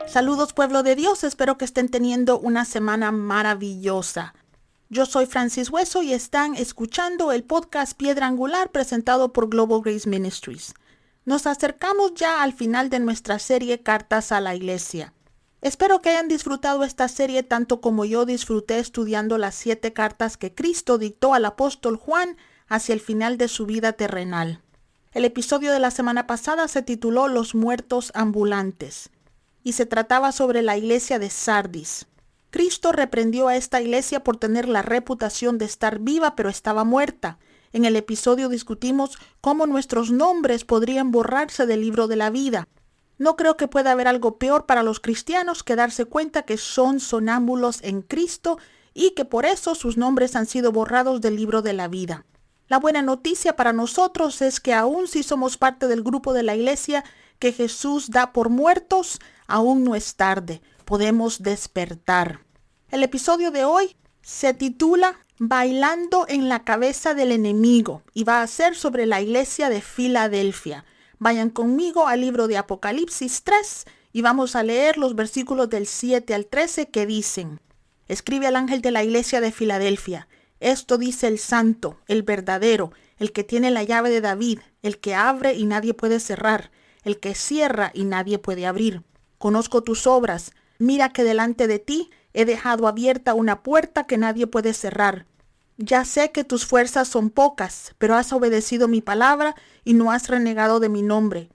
Saludos, pueblo de Dios, espero que estén teniendo una semana maravillosa. Yo soy Francis Hueso y están escuchando el podcast Piedra Angular presentado por Global Grace Ministries. Nos acercamos ya al final de nuestra serie Cartas a la Iglesia. Espero que hayan disfrutado esta serie tanto como yo disfruté estudiando las 7 cartas que Cristo dictó al apóstol Juan hacia el final de su vida terrenal. El episodio de la semana pasada se tituló Los muertos ambulantes y se trataba sobre la iglesia de Sardis. Cristo reprendió a esta iglesia por tener la reputación de estar viva, pero estaba muerta. En el episodio discutimos cómo nuestros nombres podrían borrarse del libro de la vida. No creo que pueda haber algo peor para los cristianos que darse cuenta que son sonámbulos en Cristo y que por eso sus nombres han sido borrados del libro de la vida. La buena noticia para nosotros es que aun si somos parte del grupo de la iglesia que Jesús da por muertos, aún no es tarde, podemos despertar. El episodio de hoy se titula Bailando en la cabeza del enemigo y va a ser sobre la iglesia de Filadelfia. Vayan conmigo al libro de Apocalipsis 3 y vamos a leer los versículos del 7 al 13 que dicen: Escribe al ángel de la iglesia de Filadelfia. Esto dice el santo, el verdadero, el que tiene la llave de David, el que abre y nadie puede cerrar, el que cierra y nadie puede abrir. Conozco tus obras. Mira que delante de ti he dejado abierta una puerta que nadie puede cerrar. Ya sé que tus fuerzas son pocas, pero has obedecido mi palabra y no has renegado de mi nombre.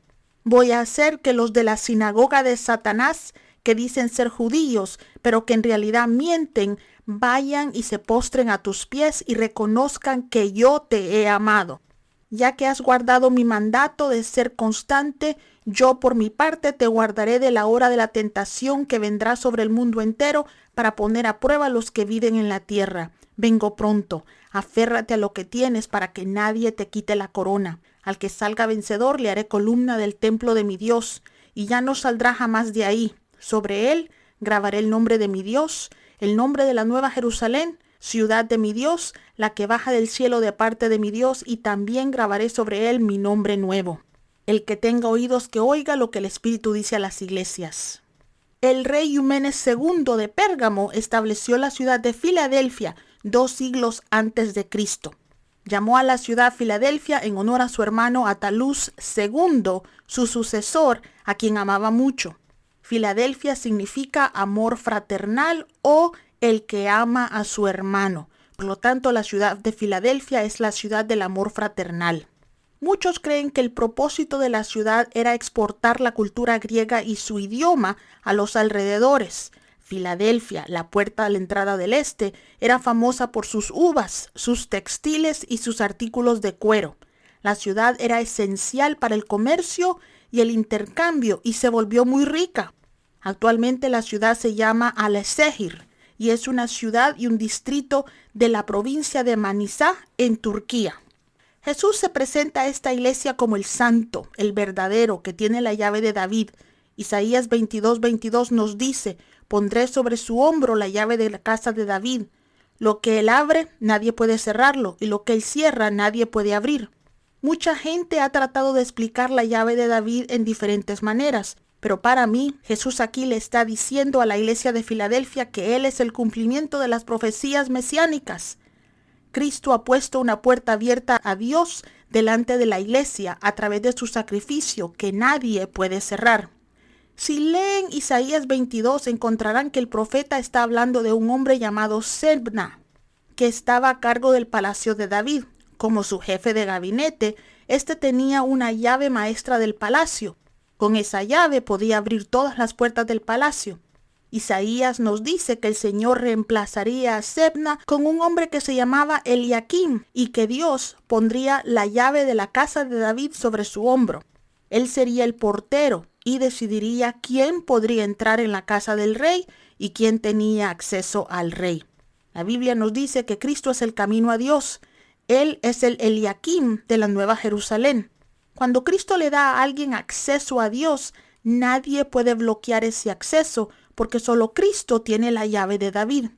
Voy a hacer que los de la sinagoga de Satanás, que dicen ser judíos, pero que en realidad mienten, vayan y se postren a tus pies y reconozcan que yo te he amado. Ya que has guardado mi mandato de ser constante, yo por mi parte te guardaré de la hora de la tentación que vendrá sobre el mundo entero para poner a prueba a los que viven en la tierra. Vengo pronto, aférrate a lo que tienes para que nadie te quite la corona. Al que salga vencedor le haré columna del templo de mi Dios, y ya no saldrá jamás de ahí. Sobre él grabaré el nombre de mi Dios, el nombre de la nueva Jerusalén, ciudad de mi Dios, la que baja del cielo de parte de mi Dios, y también grabaré sobre él mi nombre nuevo. El que tenga oídos que oiga lo que el Espíritu dice a las iglesias. El rey Eumenes II de Pérgamo estableció la ciudad de Filadelfia 2 siglos antes de Cristo. Llamó a la ciudad Filadelfia en honor a su hermano Atalus II, su sucesor, a quien amaba mucho. Filadelfia significa amor fraternal o el que ama a su hermano. Por lo tanto, la ciudad de Filadelfia es la ciudad del amor fraternal. Muchos creen que el propósito de la ciudad era exportar la cultura griega y su idioma a los alrededores. Filadelfia, la puerta a la entrada del este, era famosa por sus uvas, sus textiles y sus artículos de cuero. La ciudad era esencial para el comercio y el intercambio y se volvió muy rica. Actualmente la ciudad se llama Alaşehir y es una ciudad y un distrito de la provincia de Manisa en Turquía. Jesús se presenta a esta iglesia como el santo, el verdadero, que tiene la llave de David. Isaías 22:22 nos dice: pondré sobre su hombro la llave de la casa de David. Lo que él abre, nadie puede cerrarlo, y lo que él cierra, nadie puede abrir. Mucha gente ha tratado de explicar la llave de David en diferentes maneras, pero para mí, Jesús aquí le está diciendo a la iglesia de Filadelfia que él es el cumplimiento de las profecías mesiánicas. Cristo ha puesto una puerta abierta a Dios delante de la iglesia a través de su sacrificio que nadie puede cerrar. Si leen Isaías 22 encontrarán que el profeta está hablando de un hombre llamado Sebna, que estaba a cargo del palacio de David. Como su jefe de gabinete, este tenía una llave maestra del palacio. Con esa llave podía abrir todas las puertas del palacio. Isaías nos dice que el Señor reemplazaría a Sebna con un hombre que se llamaba Eliakim y que Dios pondría la llave de la casa de David sobre su hombro. Él sería el portero y decidiría quién podría entrar en la casa del rey y quién tenía acceso al rey. La Biblia nos dice que Cristo es el camino a Dios. Él es el Eliakim de la Nueva Jerusalén. Cuando Cristo le da a alguien acceso a Dios, Nadie puede bloquear ese acceso porque solo Cristo tiene la llave de David.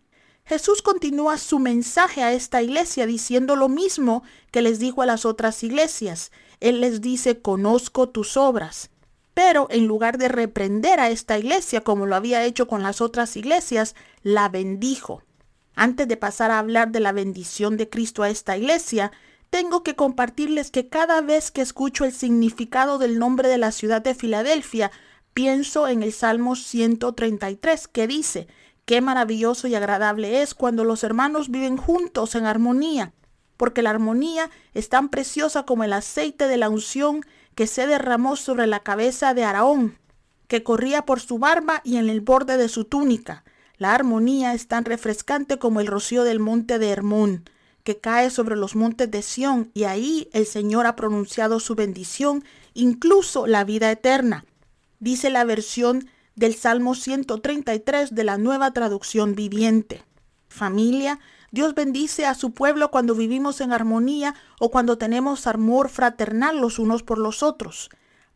Jesús continúa su mensaje a esta iglesia diciendo lo mismo que les dijo a las otras iglesias. Él les dice, conozco tus obras. Pero en lugar de reprender a esta iglesia como lo había hecho con las otras iglesias, la bendijo. Antes de pasar a hablar de la bendición de Cristo a esta iglesia, tengo que compartirles que cada vez que escucho el significado del nombre de la ciudad de Filadelfia, pienso en el Salmo 133 que dice, qué maravilloso y agradable es cuando los hermanos viven juntos en armonía, porque la armonía es tan preciosa como el aceite de la unción que se derramó sobre la cabeza de Aarón, que corría por su barba y en el borde de su túnica. La armonía es tan refrescante como el rocío del monte de Hermón, que cae sobre los montes de Sión, y ahí el Señor ha pronunciado su bendición, incluso la vida eterna. Dice la versión del Salmo 133 de la Nueva Traducción Viviente. Familia, Dios bendice a su pueblo cuando vivimos en armonía o cuando tenemos amor fraternal los unos por los otros.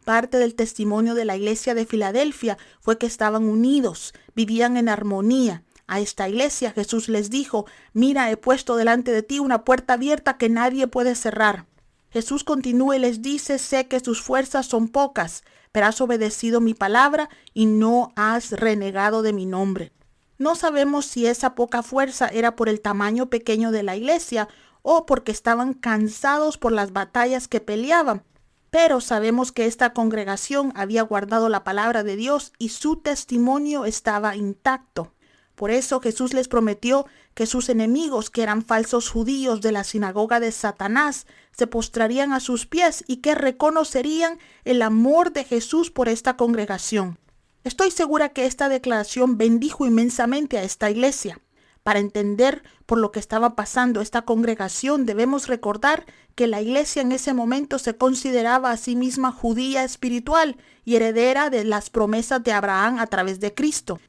Parte del testimonio de la iglesia de Filadelfia fue que estaban unidos, vivían en armonía. A esta iglesia Jesús les dijo, mira, he puesto delante de ti una puerta abierta que nadie puede cerrar. Jesús continúa y les dice, sé que tus fuerzas son pocas, pero has obedecido mi palabra y no has renegado de mi nombre. No sabemos si esa poca fuerza era por el tamaño pequeño de la iglesia o porque estaban cansados por las batallas que peleaban, pero sabemos que esta congregación había guardado la palabra de Dios y su testimonio estaba intacto. Por eso Jesús les prometió que sus enemigos, que eran falsos judíos de la sinagoga de Satanás, se postrarían a sus pies y que reconocerían el amor de Jesús por esta congregación. Estoy segura que esta declaración bendijo inmensamente a esta iglesia. Para entender por lo que estaba pasando esta congregación, debemos recordar que la iglesia en ese momento se consideraba a sí misma judía espiritual y heredera de las promesas de Abraham a través de Cristo.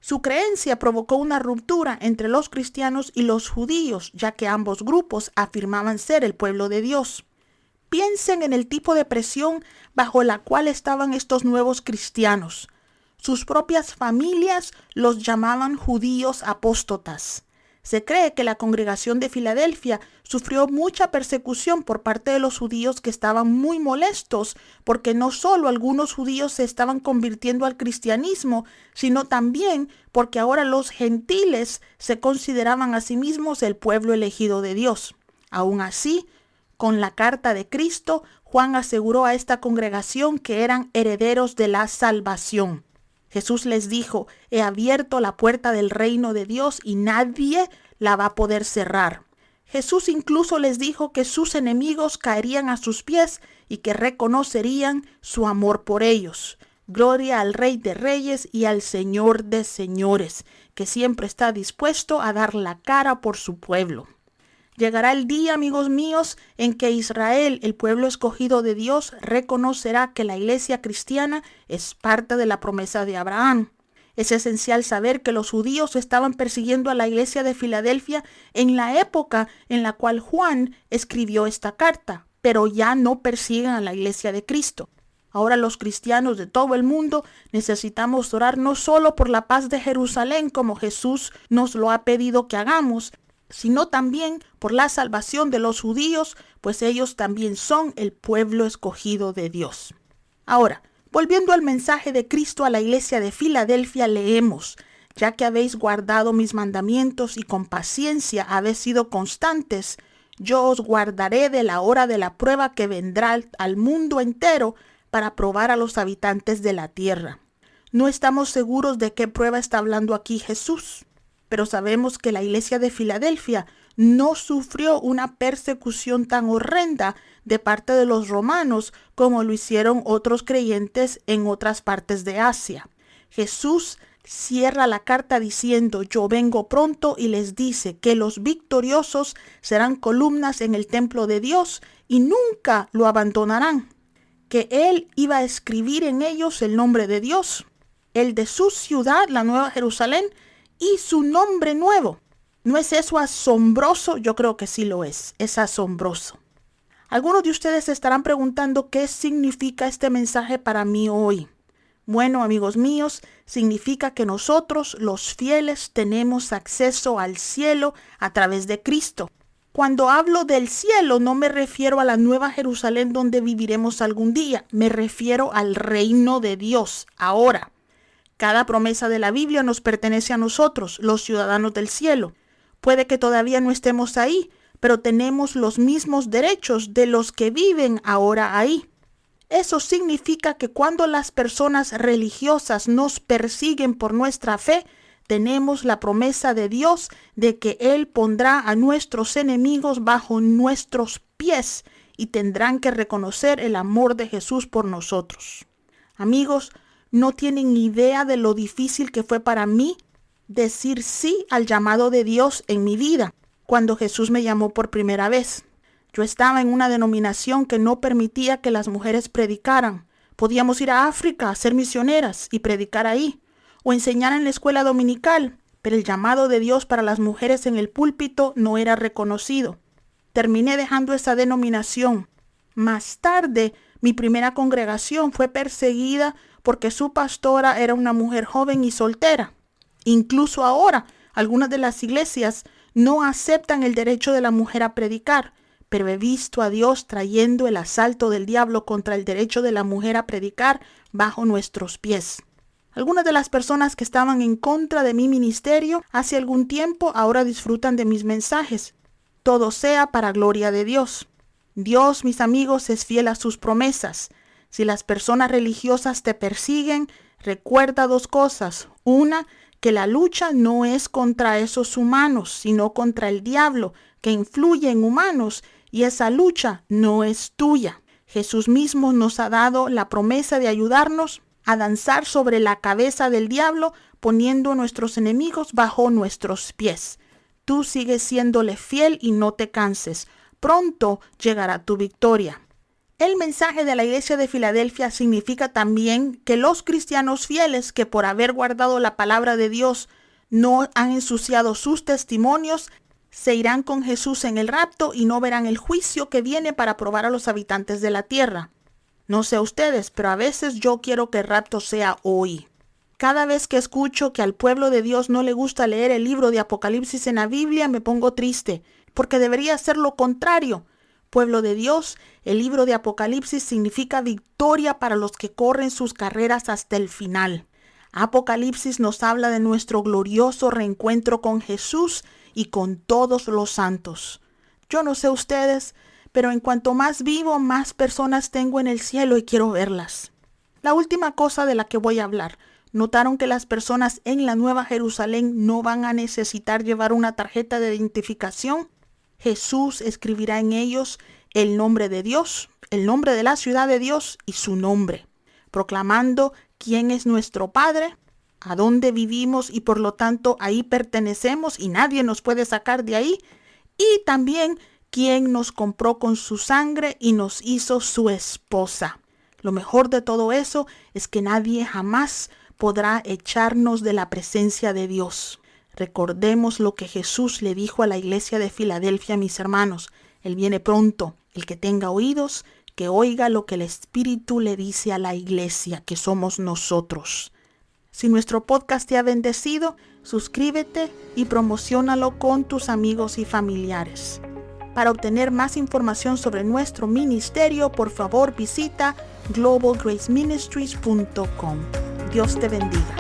Su creencia provocó una ruptura entre los cristianos y los judíos, ya que ambos grupos afirmaban ser el pueblo de Dios. Piensen en el tipo de presión bajo la cual estaban estos nuevos cristianos. Sus propias familias los llamaban judíos apóstatas. Se cree que la congregación de Filadelfia sufrió mucha persecución por parte de los judíos que estaban muy molestos porque no solo algunos judíos se estaban convirtiendo al cristianismo, sino también porque ahora los gentiles se consideraban a sí mismos el pueblo elegido de Dios. Aún así, con la carta de Cristo, Juan aseguró a esta congregación que eran herederos de la salvación. Jesús les dijo, he abierto la puerta del reino de Dios y nadie la va a poder cerrar. Jesús incluso les dijo que sus enemigos caerían a sus pies y que reconocerían su amor por ellos. Gloria al Rey de Reyes y al Señor de Señores, que siempre está dispuesto a dar la cara por su pueblo. Llegará el día, amigos míos, en que Israel, el pueblo escogido de Dios, reconocerá que la iglesia cristiana es parte de la promesa de Abraham. Es esencial saber que los judíos estaban persiguiendo a la iglesia de Filadelfia en la época en la cual Juan escribió esta carta, pero ya no persiguen a la iglesia de Cristo. Ahora los cristianos de todo el mundo necesitamos orar no solo por la paz de Jerusalén, como Jesús nos lo ha pedido que hagamos, sino también por la salvación de los judíos, pues ellos también son el pueblo escogido de Dios. Ahora, volviendo al mensaje de Cristo a la iglesia de Filadelfia, leemos, ya que habéis guardado mis mandamientos y con paciencia habéis sido constantes, yo os guardaré de la hora de la prueba que vendrá al mundo entero para probar a los habitantes de la tierra. No estamos seguros de qué prueba está hablando aquí Jesús, pero sabemos que la iglesia de Filadelfia no sufrió una persecución tan horrenda de parte de los romanos como lo hicieron otros creyentes en otras partes de Asia. Jesús cierra la carta diciendo, yo vengo pronto, y les dice que los victoriosos serán columnas en el templo de Dios y nunca lo abandonarán, que Él iba a escribir en ellos el nombre de Dios, el de su ciudad, la Nueva Jerusalén, y su nombre nuevo. ¿No es eso asombroso? Yo creo que sí lo es asombroso. Algunos de ustedes se estarán preguntando qué significa este mensaje para mí hoy. Bueno, amigos míos, significa que nosotros, los fieles, tenemos acceso al cielo a través de Cristo. Cuando hablo del cielo, no me refiero a la Nueva Jerusalén donde viviremos algún día. Me refiero al reino de Dios, ahora. Cada promesa de la Biblia nos pertenece a nosotros, los ciudadanos del cielo. Puede que todavía no estemos ahí, pero tenemos los mismos derechos de los que viven ahora ahí. Eso significa que cuando las personas religiosas nos persiguen por nuestra fe, tenemos la promesa de Dios de que Él pondrá a nuestros enemigos bajo nuestros pies y tendrán que reconocer el amor de Jesús por nosotros. Amigos, no tienen idea de lo difícil que fue para mí decir sí al llamado de Dios en mi vida cuando Jesús me llamó por primera vez. Yo estaba en una denominación que no permitía que las mujeres predicaran. Podíamos ir a África a ser misioneras y predicar ahí, o enseñar en la escuela dominical, pero el llamado de Dios para las mujeres en el púlpito no era reconocido. Terminé dejando esa denominación. Más tarde, mi primera congregación fue perseguida porque su pastora era una mujer joven y soltera. Incluso ahora, algunas de las iglesias no aceptan el derecho de la mujer a predicar, pero he visto a Dios trayendo el asalto del diablo contra el derecho de la mujer a predicar bajo nuestros pies. Algunas de las personas que estaban en contra de mi ministerio hace algún tiempo ahora disfrutan de mis mensajes. Todo sea para gloria de Dios. Dios, mis amigos, es fiel a sus promesas. Si las personas religiosas te persiguen, recuerda dos cosas. Una, que la lucha no es contra esos humanos, sino contra el diablo que influye en humanos, y esa lucha no es tuya. Jesús mismo nos ha dado la promesa de ayudarnos a danzar sobre la cabeza del diablo, poniendo a nuestros enemigos bajo nuestros pies. Tú sigues siéndole fiel y no te canses. Pronto llegará tu victoria. El mensaje de la iglesia de Filadelfia significa también que los cristianos fieles que por haber guardado la palabra de Dios no han ensuciado sus testimonios, se irán con Jesús en el rapto y no verán el juicio que viene para probar a los habitantes de la tierra. No sé ustedes, pero a veces yo quiero que el rapto sea hoy. Cada vez que escucho que al pueblo de Dios no le gusta leer el libro de Apocalipsis en la Biblia, me pongo triste, porque debería ser lo contrario. Pueblo de Dios, el libro de Apocalipsis significa victoria para los que corren sus carreras hasta el final. Apocalipsis nos habla de nuestro glorioso reencuentro con Jesús y con todos los santos. Yo no sé ustedes, pero en cuanto más vivo, más personas tengo en el cielo y quiero verlas. La última cosa de la que voy a hablar. ¿Notaron que las personas en la Nueva Jerusalén no van a necesitar llevar una tarjeta de identificación? Jesús escribirá en ellos el nombre de Dios, el nombre de la ciudad de Dios y su nombre, proclamando quién es nuestro Padre, a dónde vivimos y por lo tanto ahí pertenecemos y nadie nos puede sacar de ahí, y también quién nos compró con su sangre y nos hizo su esposa. Lo mejor de todo eso es que nadie jamás podrá echarnos de la presencia de Dios. Recordemos lo que Jesús le dijo a la iglesia de Filadelfia, mis hermanos. Él viene pronto. El que tenga oídos, que oiga lo que el Espíritu le dice a la iglesia, que somos nosotros. Si nuestro podcast te ha bendecido, suscríbete y promociónalo con tus amigos y familiares. Para obtener más información sobre nuestro ministerio, por favor visita globalgraceministries.com. Dios te bendiga.